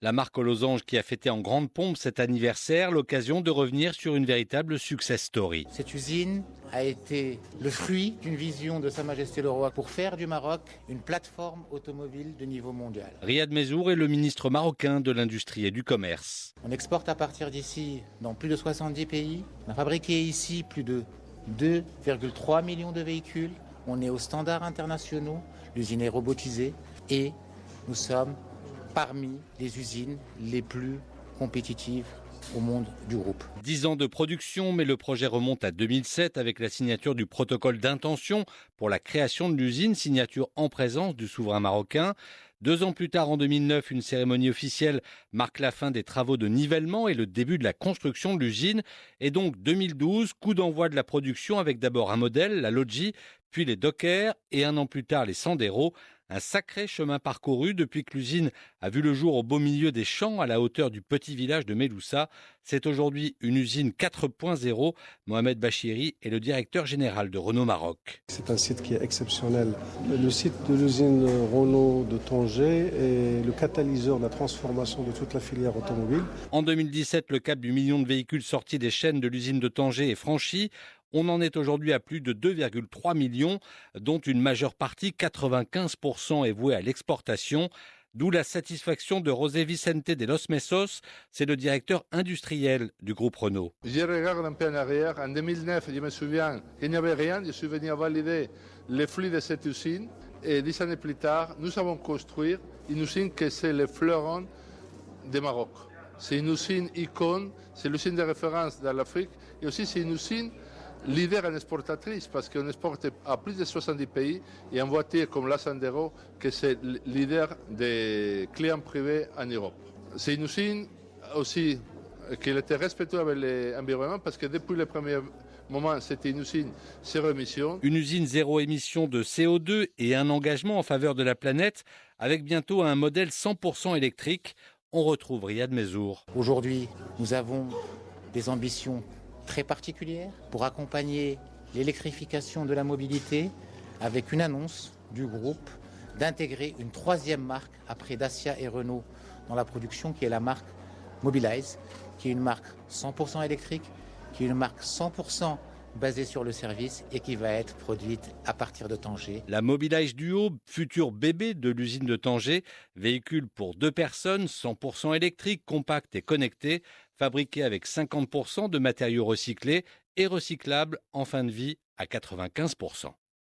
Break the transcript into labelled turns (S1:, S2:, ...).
S1: La marque aux losanges qui a fêté en grande pompe cet anniversaire, l'occasion de revenir sur une véritable success story.
S2: Cette usine a été le fruit d'une vision de Sa Majesté le Roi pour faire du Maroc une plateforme automobile de niveau mondial.
S1: Riyad Mezzour est le ministre marocain de l'Industrie et du Commerce.
S2: On exporte à partir d'ici dans plus de 70 pays. On a fabriqué ici plus de 2,3 millions de véhicules. On est aux standards internationaux. L'usine est robotisée et nous sommes parmi les usines les plus compétitives au monde du groupe.
S1: 10 ans de production, mais le projet remonte à 2007 avec la signature du protocole d'intention pour la création de l'usine, signature en présence du souverain marocain. 2 ans plus tard, en 2009, une cérémonie officielle marque la fin des travaux de nivellement et le début de la construction de l'usine. Et donc 2012, coup d'envoi de la production avec d'abord un modèle, la Logi, puis les Docker et 1 an plus tard les Sandero. Un sacré chemin parcouru depuis que l'usine a vu le jour au beau milieu des champs à la hauteur du petit village de Meloussa. C'est aujourd'hui une usine 4.0. Mohamed Bachiri est le directeur général de Renault Maroc.
S3: C'est un site qui est exceptionnel. Le site de l'usine Renault de Tanger est le catalyseur de la transformation de toute la filière automobile.
S1: En 2017, le cap du million de véhicules sortis des chaînes de l'usine de Tanger est franchi. On en est aujourd'hui à plus de 2,3 millions, dont une majeure partie, 95%, est vouée à l'exportation. D'où la satisfaction de José Vicente de Los Mesos, c'est le directeur industriel du groupe Renault.
S4: Je regarde un peu en arrière. En 2009, je me souviens qu'il n'y avait rien. Je suis venu à valider les flux de cette usine. Et 10 années plus tard, nous avons construit une usine qui c'est le fleuron du Maroc. C'est une usine icône, c'est l'usine de référence dans l'Afrique. Et aussi, c'est une usine leader en exportatrice parce qu'on exporte à plus de 70 pays et en voiture comme la Sandero, que c'est leader des clients privés en Europe. C'est une usine aussi qui était respectueuse avec l'environnement parce que depuis le premier moment, c'était une usine zéro émission.
S1: Une usine zéro émission de CO2 et un engagement en faveur de la planète avec bientôt un modèle 100% électrique. On retrouve Riyad Mezzour.
S2: Aujourd'hui, nous avons des ambitions très particulière pour accompagner l'électrification de la mobilité avec une annonce du groupe d'intégrer une 3e marque après Dacia et Renault dans la production qui est la marque Mobilize, qui est une marque 100% électrique, qui est une marque 100% basée sur le service et qui va être produite à partir de Tanger.
S1: La Mobilize Duo, futur bébé de l'usine de Tanger, véhicule pour 2 personnes, 100% électrique, compact et connecté, fabriqué avec 50% de matériaux recyclés et recyclable en fin de vie à 95%.